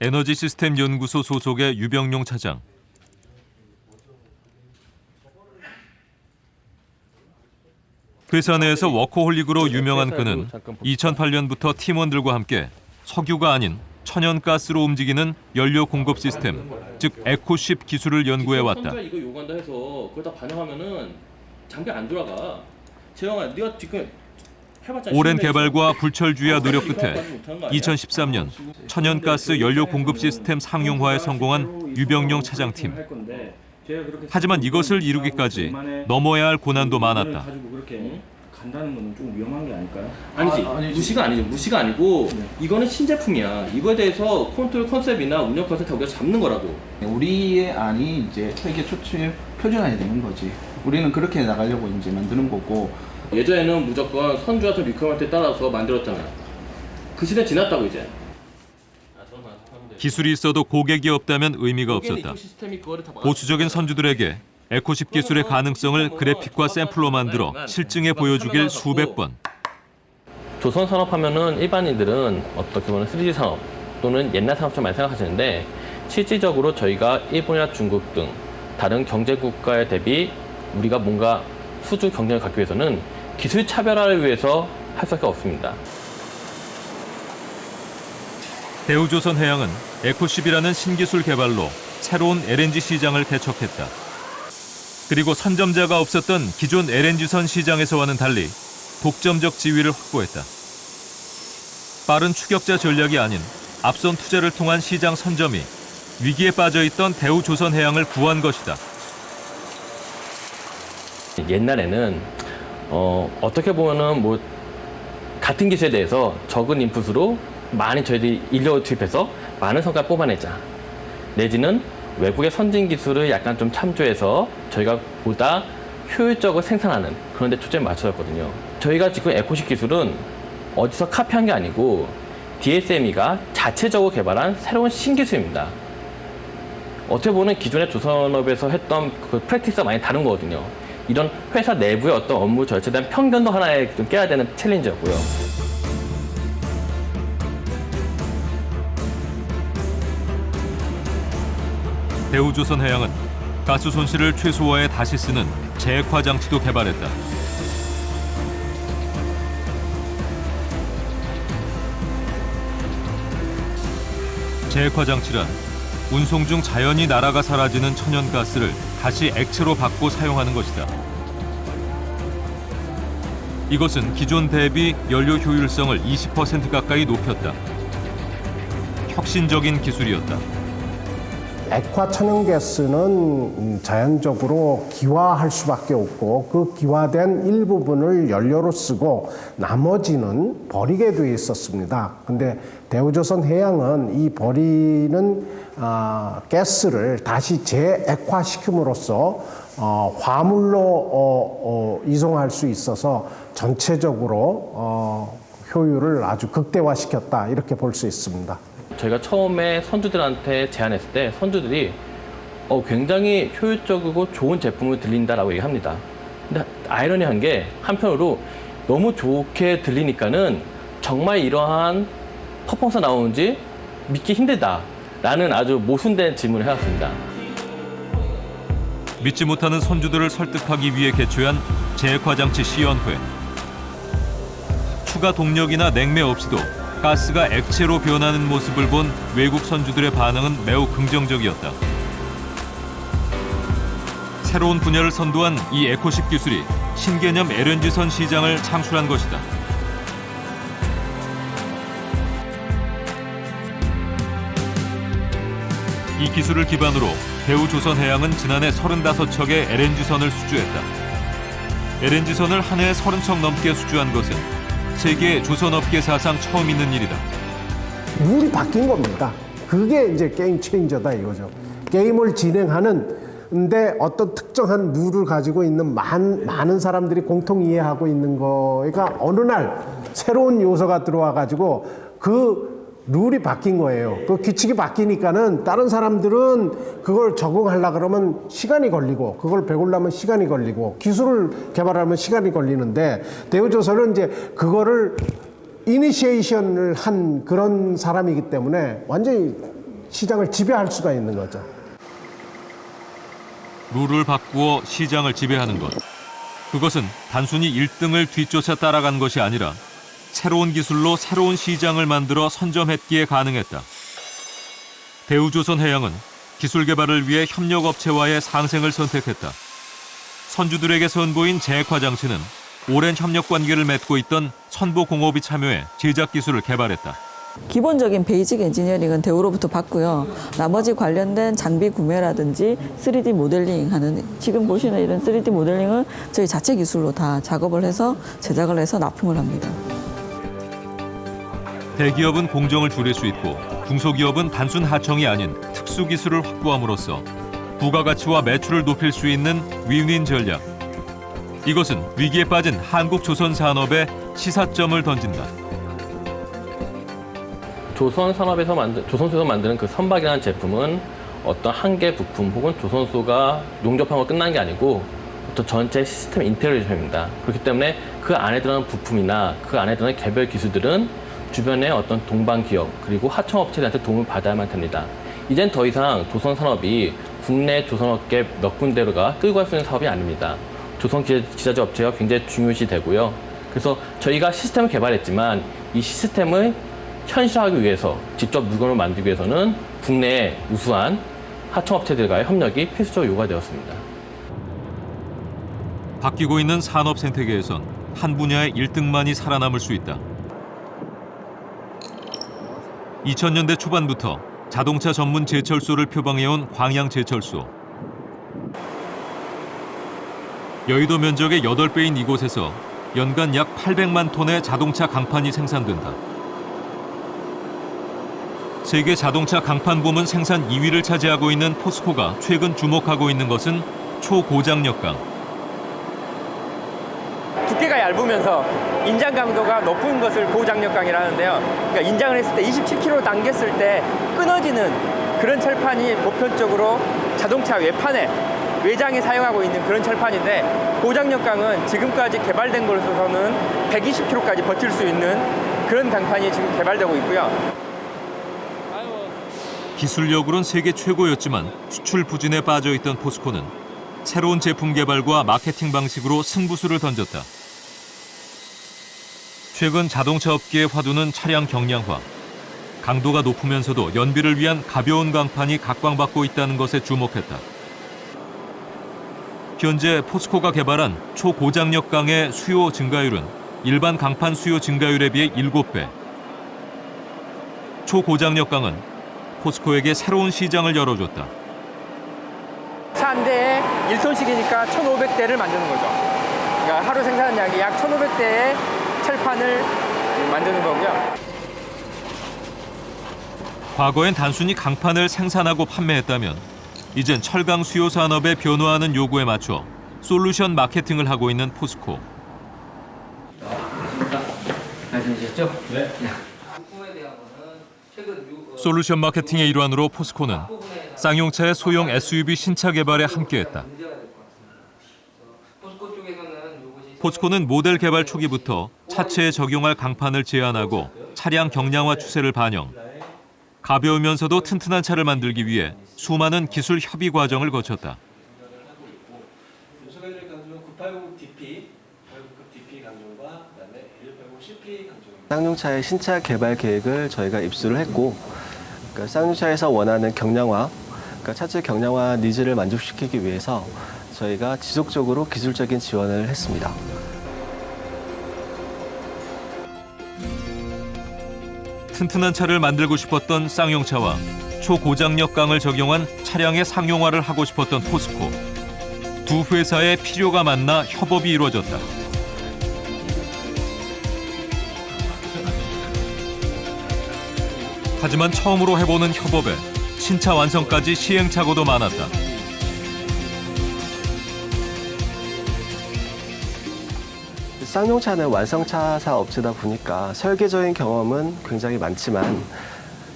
에너지시스템 연구소 소속의 유병용 차장. 회사 내에서 워커홀릭으로 유명한 그는 2008년부터 팀원들과 함께 석유가 아닌 천연가스로 움직이는 연료 공급 시스템, 즉 에코쉽 기술을 연구해왔다. 선주가 이거 요구한다 해서 그걸 다 반영하면은 장비 안 돌아가. 재영아, 네가 지금 해봤잖아. 오랜 개발과 불철주야 노력 끝에 2013년 천연가스 연료 공급 시스템 상용화에 성공한 유병용 차장팀. 하지만 이것을 이루기까지 넘어야 할 고난도 많았다. 간다는 건 좀 위험한 게 아닐까요? 아니지. 무시가 아니죠. 무시가 아니고 이거는 신제품이야. 이거에 대해서 컨트롤 컨셉이나 운영 컨셉 다 우리가 잡는 거라고. 우리의 안이 이제 세계 최초의 표준안이 되는 거지. 우리는 그렇게 나가려고 이제 만드는 거고. 예전에는 무조건 선주와서 리퀘어먼트에 따라서 만들었잖아. 그 시대 지났다고 이제. 기술이 있어도 고객이 없다면 의미가 없었다. 보수적인 선주들에게 에코쉽 기술의 가능성을 그래픽과 샘플로 만들어 실증해 보여주길 수백 번. 조선 산업하면은 일반인들은 어떻게 보면 3D 산업 또는 옛날 산업처럼 많이 생각하시는데 실질적으로 저희가 일본이나 중국 등 다른 경제 국가에 대비 우리가 뭔가 수주 경쟁을 갖기 위해서는 기술 차별화를 위해서 할 수밖에 없습니다. 대우조선해양은 에코쉽이라는 신기술 개발로 새로운 LNG 시장을 개척했다. 그리고 선점자가 없었던 기존 LNG선 시장에서와는 달리 독점적 지위를 확보했다. 빠른 추격자 전략이 아닌 앞선 투자를 통한 시장 선점이 위기에 빠져있던 대우조선해양을 구한 것이다. 옛날에는 어떻게 보면은 뭐 같은 기술에 대해서 적은 인풋으로 많이 저희들이 인력을 투입해서 많은 성과를 뽑아내자. 내지는 외국의 선진 기술을 약간 좀 참조해서 저희가 보다 효율적으로 생산하는 그런 데 초점을 맞춰졌거든요. 저희가 지금 에코쉽 기술은 어디서 카피한 게 아니고 DSME가 자체적으로 개발한 새로운 신기술입니다. 어떻게 보면 기존의 조선업에서 했던 그 프랙티스가 많이 다른 거거든요. 이런 회사 내부의 어떤 업무 절차에 대한 편견도 하나에 좀 깨야 되는 챌린지였고요. 대우조선해양은 가스 손실을 최소화해 다시 쓰는 재액화 장치도 개발했다. 재액화 장치란 운송 중 자연히 날아가 사라지는 천연가스를 다시 액체로 바꿔 사용하는 것이다. 이것은 기존 대비 연료 효율성을 20% 가까이 높였다. 혁신적인 기술이었다. 액화 천연가스는 자연적으로 기화할 수밖에 없고 그 기화된 일부분을 연료로 쓰고 나머지는 버리게 돼 있었습니다. 근데 대우조선해양은 이 버리는 가스를 다시 재액화시킴으로써 화물로 이송할 수 있어서 전체적으로 효율을 아주 극대화시켰다 이렇게 볼 수 있습니다. 저희가 처음에 선주들한테 제안했을 때 선주들이 굉장히 효율적이고 좋은 제품을 들린다라고 얘기합니다. 근데 아이러니한 게 한편으로 너무 좋게 들리니까는 정말 이러한 퍼포먼스가 나오는지 믿기 힘들다라는 아주 모순된 질문을 해왔습니다. 믿지 못하는 선주들을 설득하기 위해 개최한 재액화장치 시연회. 추가 동력이나 냉매 없이도 가스가 액체로 변하는 모습을 본 외국 선주들의 반응은 매우 긍정적이었다. 새로운 분야를 선도한 이 에코쉽 기술이 신개념 LNG선 시장을 창출한 것이다. 이 기술을 기반으로 대우조선해양은 지난해 35척의 LNG선을 수주했다. LNG선을 한 해에 30척 넘게 수주한 것은 세계 조선업계 사상 처음 있는 일이다. 룰이 바뀐 겁니다. 그게 이제 게임 체인저다 이거죠. 게임을 진행하는데 어떤 특정한 룰을 가지고 있는 많은 사람들이 공통 이해하고 있는 거가 어느 날 새로운 요소가 들어와 가지고 그 룰이 바뀐 거예요. 그 규칙이 바뀌니까는 다른 사람들은 그걸 적응하려고 그러면 시간이 걸리고 그걸 배우려면 시간이 걸리고 기술을 개발하면 시간이 걸리는데 대우조선은 이제 그거를 이니시에이션을 한 그런 사람이기 때문에 완전히 시장을 지배할 수가 있는 거죠. 룰을 바꾸어 시장을 지배하는 것. 그것은 단순히 1등을 뒤쫓아 따라간 것이 아니라 새로운 기술로 새로운 시장을 만들어 선점했기에 가능했다. 대우조선해양은 기술 개발을 위해 협력업체와의 상생을 선택했다. 선주들에게 선보인 제액화 장치는 오랜 협력 관계를 맺고 있던 선보공업이 참여해 제작 기술을 개발했다. 기본적인 베이직 엔지니어링은 대우로부터 받고요. 나머지 관련된 장비 구매라든지 3D 모델링하는, 지금 보시는 이런 3D 모델링은 저희 자체 기술로 다 작업을 해서 제작을 해서 납품을 합니다. 대기업은 공정을 줄일 수 있고 중소기업은 단순 하청이 아닌 특수 기술을 확보함으로써 부가가치와 매출을 높일 수 있는 윈윈 전략. 이것은 위기에 빠진 한국 조선 산업에 시사점을 던진다. 조선소에서 만드는 그 선박이라는 제품은 어떤 한 개 부품 혹은 조선소가 용접한 거 끝난 게 아니고 어떤 전체 시스템 인테그레이션입니다. 그렇기 때문에 그 안에 들어가는 부품이나 그 안에 들어가는 개별 기술들은 주변의 어떤 동반 기업 그리고 하청업체들한테 도움을 받아야만 됩니다. 이젠 더 이상 조선산업이 국내 조선업계 몇 군데로가 끌고 갈 수 있는 사업이 아닙니다. 조선기자재 업체가 굉장히 중요시 되고요. 그래서 저희가 시스템을 개발했지만 이 시스템을 현실화하기 위해서 직접 물건을 만들기 위해서는 국내의 우수한 하청업체들과의 협력이 필수적으로 요구가 되었습니다. 바뀌고 있는 산업 생태계에선 한 분야의 1등만이 살아남을 수 있다. 2000년대 초반부터 자동차 전문 제철소를 표방해온 광양제철소. 여의도 면적의 8배인 이곳에서 연간 약 800만 톤의 자동차 강판이 생산된다. 세계 자동차 강판 부문 생산 2위를 차지하고 있는 포스코가 최근 주목하고 있는 것은 초고장력강. 두께가 얇으면서 인장 강도가 높은 것을 고장력강이라 하는데요. 그러니까 인장을 했을 때 27kg 당겼을 때 끊어지는 그런 철판이 보편적으로 자동차 외장에 사용하고 있는 그런 철판인데, 고장력강은 지금까지 개발된 것으로서는 120kg까지 버틸 수 있는 그런 강판이 지금 개발되고 있고요. 기술력으로는 세계 최고였지만 수출 부진에 빠져있던 포스코는 새로운 제품 개발과 마케팅 방식으로 승부수를 던졌다. 최근 자동차 업계의 화두는 차량 경량화. 강도가 높으면서도 연비를 위한 가벼운 강판이 각광받고 있다는 것에 주목했다. 현재 포스코가 개발한 초고장력강의 수요 증가율은 일반 강판 수요 증가율에 비해 7배. 초고장력강은 포스코에게 새로운 시장을 열어줬다. 차 한 대에 1톤씩이니까 1,500대를 만드는 거죠. 그러니까 하루 생산량이 약 1,500대의 철판을 만드는 거고요. 과거엔 단순히 강판을 생산하고 판매했다면 이젠 철강 수요 산업의 변화하는 요구에 맞춰 솔루션 마케팅을 하고 있는 포스코. 잘지내셨죠? 네. 솔루션 마케팅의 일환으로 포스코는 쌍용차의 소형 SUV 신차 개발에 함께했다. 포스코는 모델 개발 초기부터 차체에 적용할 강판을 제안하고 차량 경량화 추세를 반영. 가벼우면서도 튼튼한 차를 만들기 위해 수많은 기술 협의 과정을 거쳤다. 쌍용차의 신차 개발 계획을 저희가 입수를 했고, 그러니까 쌍용차에서 원하는 경량화, 그러니까 차체 경량화 니즈를 만족시키기 위해서 저희가 지속적으로 기술적인 지원을 했습니다. 튼튼한 차를 만들고 싶었던 쌍용차와 초고장력강을 적용한 차량의 상용화를 하고 싶었던 포스코. 두 회사의 필요가 만나 협업이 이루어졌다. 하지만 처음으로 해보는 협업에 신차 완성까지 시행착오도 많았다. 쌍용차는 완성차사 업체다 보니까 설계적인 경험은 굉장히 많지만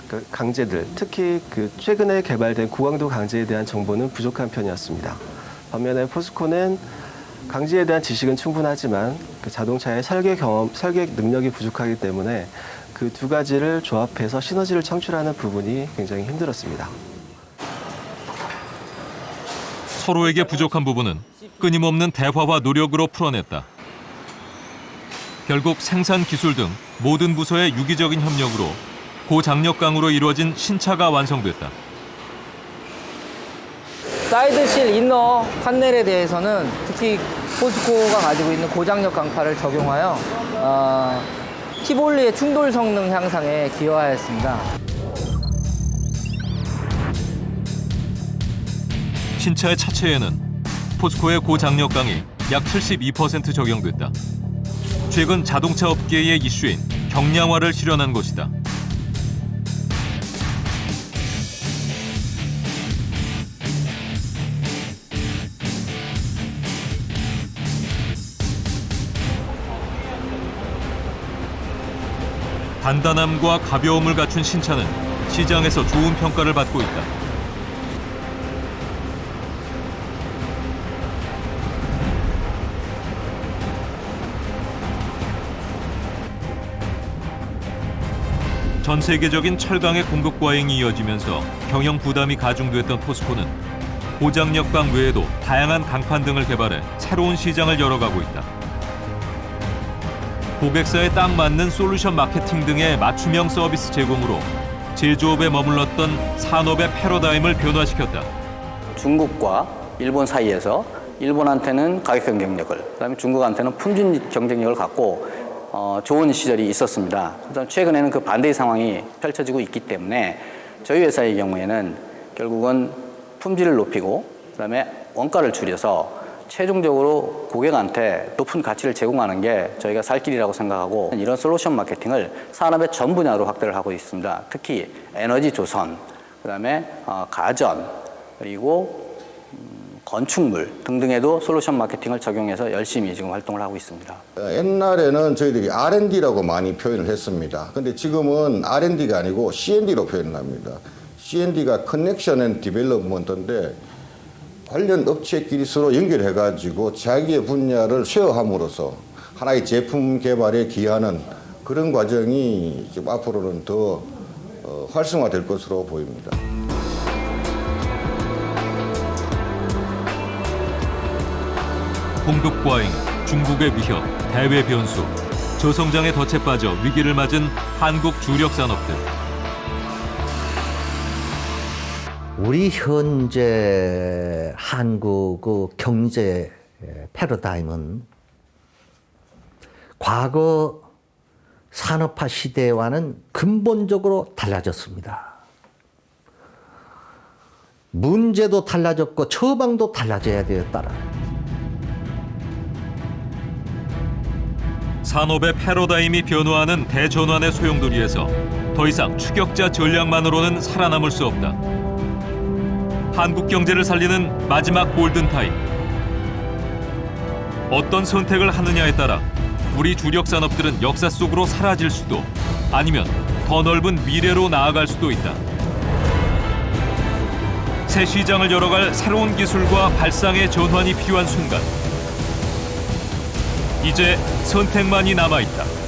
그 강제들, 특히 그 최근에 개발된 고강도 강제에 대한 정보는 부족한 편이었습니다. 반면에 포스코는 강제에 대한 지식은 충분하지만 그 자동차의 설계 경험, 설계 능력이 부족하기 때문에 그 두 가지를 조합해서 시너지를 창출하는 부분이 굉장히 힘들었습니다. 서로에게 부족한 부분은 끊임없는 대화와 노력으로 풀어냈다. 결국 생산 기술 등 모든 부서의 유기적인 협력으로 고장력강으로 이루어진 신차가 완성됐다. 사이드실 이너 판넬에 대해서는 특히 포스코가 가지고 있는 고장력 강파를 적용하여 티볼리의 충돌 성능 향상에 기여하였습니다. 신차의 차체에는 포스코의 고장력강이 약 72% 적용됐다. 최근 자동차 업계의 이슈인 경량화를 실현한 것이다. 단단함과 가벼움을 갖춘 신차는 시장에서 좋은 평가를 받고 있다. 전 세계적인 철강의 공급 과잉이 이어지면서 경영 부담이 가중됐던 포스코는 고장력강 외에도 다양한 강판 등을 개발해 새로운 시장을 열어가고 있다. 고객사에 딱 맞는 솔루션 마케팅 등의 맞춤형 서비스 제공으로 제조업에 머물렀던 산업의 패러다임을 변화시켰다. 중국과 일본 사이에서 일본한테는 가격 경쟁력을, 그다음에 중국한테는 품질 경쟁력을 갖고 좋은 시절이 있었습니다. 최근에는 그 반대의 상황이 펼쳐지고 있기 때문에 저희 회사의 경우에는 결국은 품질을 높이고 그다음에 원가를 줄여서 최종적으로 고객한테 높은 가치를 제공하는 게 저희가 살 길이라고 생각하고 이런 솔루션 마케팅을 산업의 전 분야로 확대를 하고 있습니다. 특히 에너지 조선, 그다음에 가전, 그리고 건축물 등등에도 솔루션 마케팅을 적용해서 열심히 지금 활동을 하고 있습니다. 옛날에는 저희들이 R&D라고 많이 표현을 했습니다. 근데 지금은 R&D가 아니고 C&D로 표현을 합니다. C&D가 커넥션 앤 디벨롭먼트인데 관련 업체끼리 서로 연결해가지고 자기의 분야를 쉐어함으로써 하나의 제품 개발에 기여하는 그런 과정이 지금 앞으로는 더 활성화될 것으로 보입니다. 공급 과잉, 중국의 위협, 대외 변수, 저성장에 덫에 빠져 위기를 맞은 한국 주력 산업들. 우리 현재 한국의 경제 패러다임은 과거 산업화 시대와는 근본적으로 달라졌습니다. 문제도 달라졌고 처방도 달라져야 되었다라. 산업의 패러다임이 변화하는 대전환의 소용돌이에서 더 이상 추격자 전략만으로는 살아남을 수 없다. 한국 경제를 살리는 마지막 골든타임. 어떤 선택을 하느냐에 따라 우리 주력 산업들은 역사 속으로 사라질 수도 아니면 더 넓은 미래로 나아갈 수도 있다. 새 시장을 열어갈 새로운 기술과 발상의 전환이 필요한 순간. 이제 선택만이 남아있다.